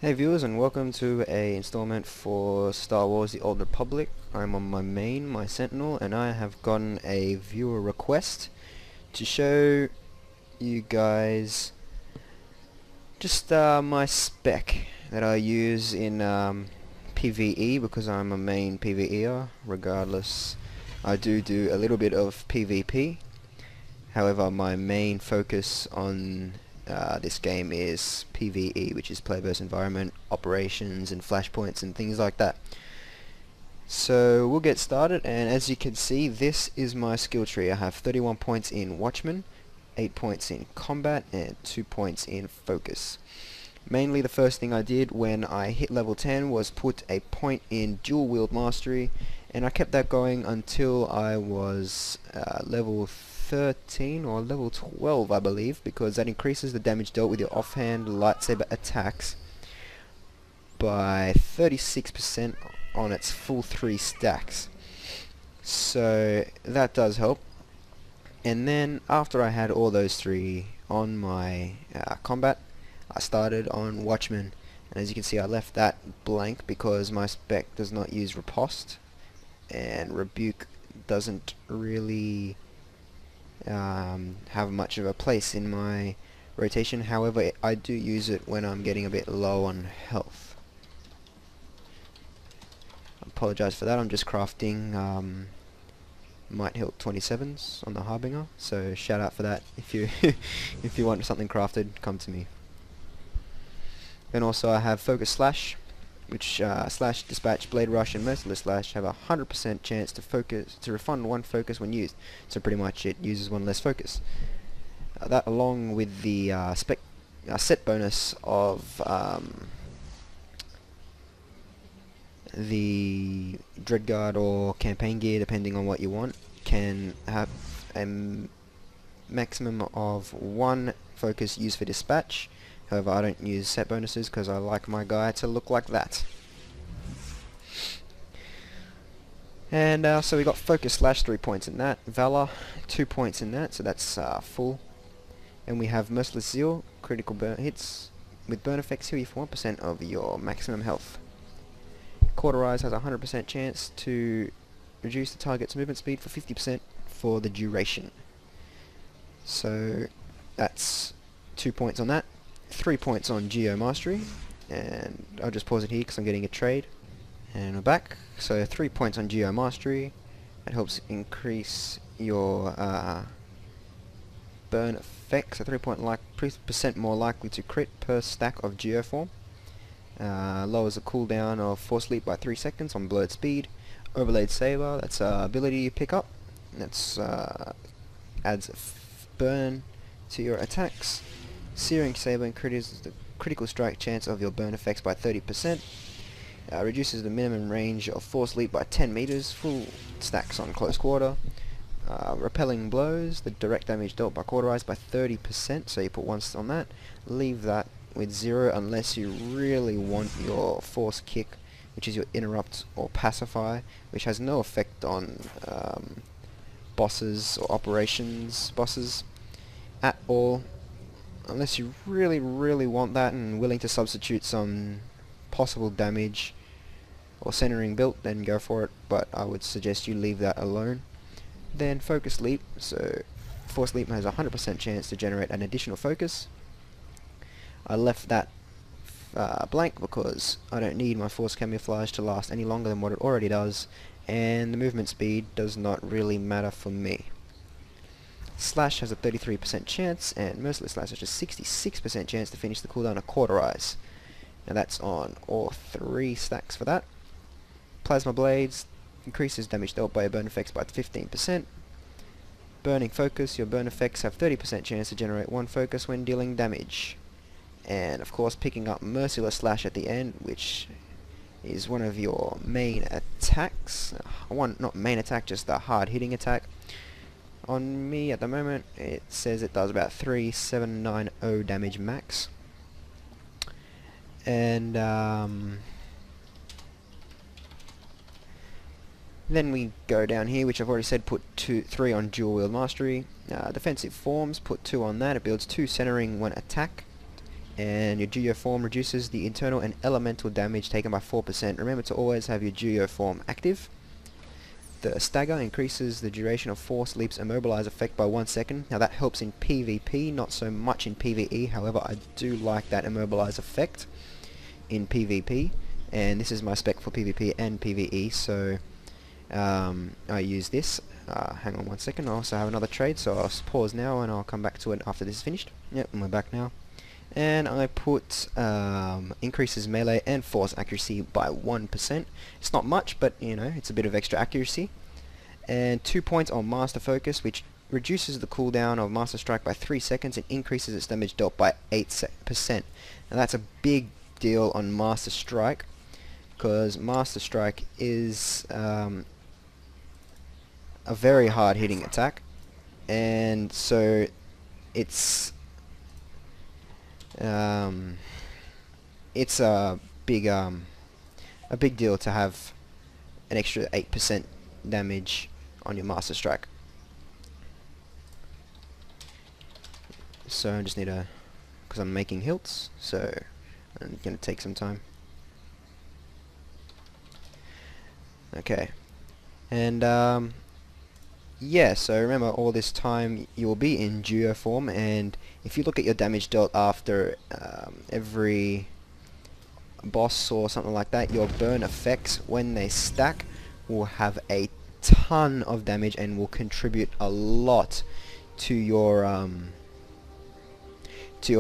Hey viewers, and welcome to a installment for Star Wars The Old Republic. I'm on my main, my Sentinel, and I have gotten a viewer request to show you guys just my spec that I use in PvE, because I'm a main PvEer. Regardless, I do a little bit of PvP. However, my main focus on this game is PvE, which is player versus environment, operations and flashpoints and things like that. So we'll get started, and as you can see, this is my skill tree. I have 31 points in Watchman, 8 points in Combat, and 2 points in Focus. Mainly the first thing I did when I hit level 10 was put a point in Dual Wield Mastery, and I kept that going until I was level 13 or level 12, I believe, because that increases the damage dealt with your offhand lightsaber attacks by 36% on its full 3 stacks. So that does help. And then after I had all those 3 on my combat, I started on Watchman, and as you can see, I left that blank because my spec does not use Riposte, and Rebuke doesn't really have much of a place in my rotation. However, I do use it when I'm getting a bit low on health. I apologize for that. I'm just crafting Might Hilt 27s on the Harbinger, so shout out for that. If you if you want something crafted, come to me. Then also I have Focus Slash, which Slash, Dispatch, Blade Rush, and Merciless Slash have a 100% chance to refund 1 focus when used. So pretty much it uses 1 less focus. That, along with the set bonus of the Dreadguard or Campaign Gear, depending on what you want, can have a maximum of 1 focus used for Dispatch. However, I don't use set bonuses because I like my guy to look like that. And so we got Focus Slash, 3 points in that. Valor, 2 points in that, so that's full. And we have Merciless Zeal, critical burn hits with burn effects heal you for 1% of your maximum health. Cauterize has a 100% chance to reduce the target's movement speed for 50% for the duration. So that's 2 points on that. 3 points on Geo Mastery, and I'll just pause it here because I'm getting a trade. And we're back. So 3 points on Geo Mastery. That helps increase your burn effect, so 3% more likely to crit per stack of Geoform. Lowers the cooldown of Force Leap by 3 seconds on Blurred Speed. Overlaid Saber, that's an ability you pick up. That's adds burn to your attacks. Searing Saber increases the critical strike chance of your burn effects by 30%. Reduces the minimum range of Force Leap by 10 meters. Full stacks on close quarter. Repelling Blows, the direct damage dealt by Cauterize by 30%, so you put 1 on that. Leave that with 0 unless you really want your Force Kick, which is your Interrupt or Pacify, which has no effect on bosses or operations bosses at all. Unless you really want that and willing to substitute some possible damage or centering built, then go for it, but I would suggest you leave that alone. Then Focus Leap, so Force Leap has a 100% chance to generate an additional focus. I left that blank because I don't need my Force Camouflage to last any longer than what it already does, and the movement speed does not really matter for me. Slash has a 33% chance, and Merciless Slash has a 66% chance to finish the cooldown of Cauterize. Now that's on all 3 stacks for that. Plasma Blades increases damage dealt by your burn effects by 15%. Burning Focus, your burn effects have 30% chance to generate 1 focus when dealing damage. And of course picking up Merciless Slash at the end, which is one of your main attacks. Not main attack, just the hard hitting attack. On me at the moment it says it does about 3790 damage max. And then we go down here, which I've already said, put 3 on Dual Wield Mastery. Defensive Forms, put 2 on that. It builds 2 centering when attacked, and your Geo form reduces the internal and elemental damage taken by 4%. Remember to always have your Geo form active. The stagger increases the duration of Force Leap's immobilize effect by 1 second. Now that helps in PvP, not so much in PvE. However, I do like that immobilize effect in PvP, and this is my spec for PvP and PvE, so I use this. Hang on 1 second, I also have another trade, so I'll pause now and I'll come back to it after this is finished. Yep, and we're back now. And I put increases melee and force accuracy by 1%. It's not much, but you know, it's a bit of extra accuracy. And 2 points on Master Focus, which reduces the cooldown of Master Strike by 3 seconds and increases its damage dealt by 8%. And that's a big deal on Master Strike, because Master Strike is a very hard hitting attack, and so it's a big deal to have an extra 8% damage on your Master Strike. So I just need to, because I'm making hilts, so I'm gonna take some time. Okay, and yeah, so remember, all this time you will be in Geo form, and if you look at your damage dealt after every boss or something like that, your burn effects, when they stack, will have a ton of damage and will contribute a lot to your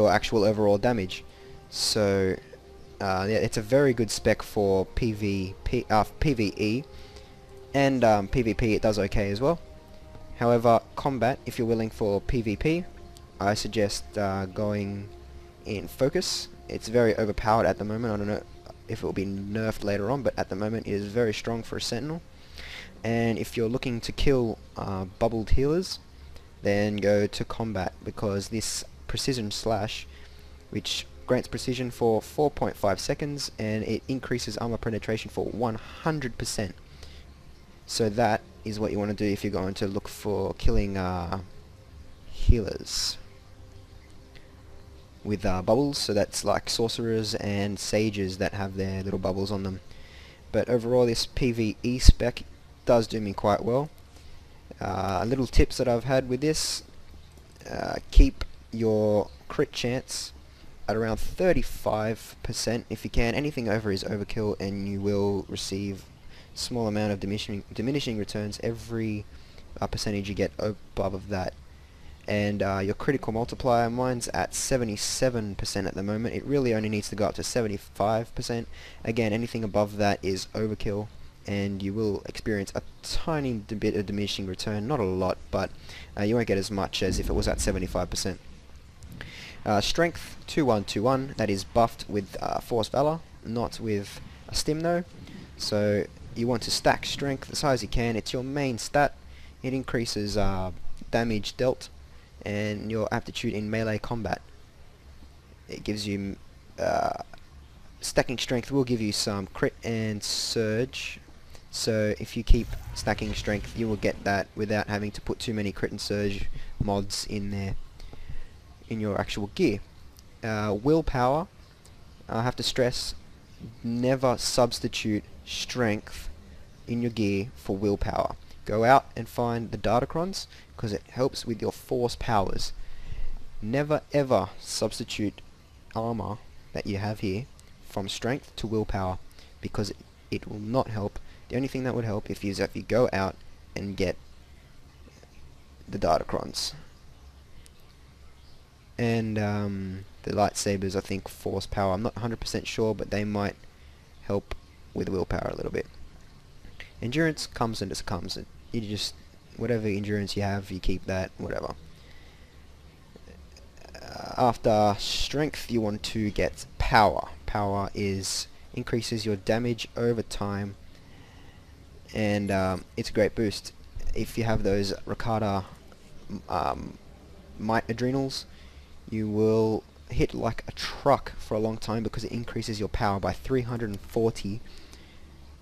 actual overall damage. So yeah, it's a very good spec for PvE, and PvP it does okay as well. However, combat, if you're willing for PvP, I suggest going in Focus. It's very overpowered at the moment. I don't know if it will be nerfed later on, but at the moment it is very strong for a Sentinel. And if you're looking to kill bubbled healers, then go to Combat, because this Precision Slash, which grants precision for 4.5 seconds, and it increases armor penetration for 100%. So that is what you want to do if you're going to look for killing healers with bubbles. So that's like sorcerers and sages that have their little bubbles on them. But overall, this PvE spec does do me quite well. Little tips that I've had with this: keep your crit chance at around 35% if you can. Anything over is overkill, and you will receive small amount of diminishing returns every percentage you get above that. And your critical multiplier, mine's at 77% at the moment. It really only needs to go up to 75%. Again, anything above that is overkill, and you will experience a tiny bit of diminishing return, not a lot, but you won't get as much as if it was at 75%. Strength 2121, that is buffed with Force Valor, not with a Stim though. So you want to stack strength as high as you can. It's your main stat. It increases damage dealt and your aptitude in melee combat. It gives you stacking strength will give you some crit and surge. So if you keep stacking strength, you will get that without having to put too many crit and surge mods in there in your actual gear. Willpower, I have to stress, never substitute strength in your gear for willpower. Go out and find the Datacrons, because it helps with your force powers. Never ever substitute armor that you have here from strength to willpower, because it will not help. The only thing that would help is if you go out and get the Datacrons. And the lightsabers, I think force power, I'm not 100% sure, but they might help with willpower a little bit. Endurance comes and just comes. You just, whatever endurance you have, you keep that, whatever. After strength, you want to get power. Power increases your damage over time, and it's a great boost. If you have those Rakata Might Adrenals, you will hit like a truck for a long time, because it increases your power by 340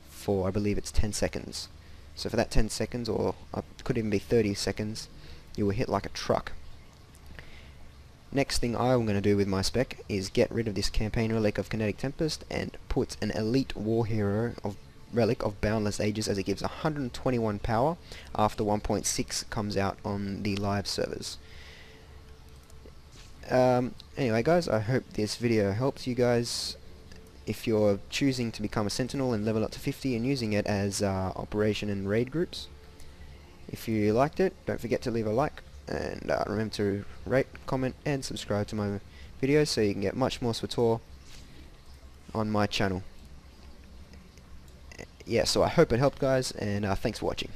for, I believe it's 10 seconds. So for that 10 seconds, or could even be 30 seconds, you will hit like a truck. Next thing I'm going to do with my spec is get rid of this campaign relic of Kinetic Tempest and put an elite war hero of relic of Boundless Ages, as it gives 121 power after 1.6 comes out on the live servers. Anyway guys, I hope this video helps you guys if you're choosing to become a Sentinel and level up to 50 and using it as operation and raid groups. If you liked it, don't forget to leave a like, and remember to rate, comment and subscribe to my videos so you can get much more SWTOR on my channel. Yeah, so I hope it helped guys, and thanks for watching.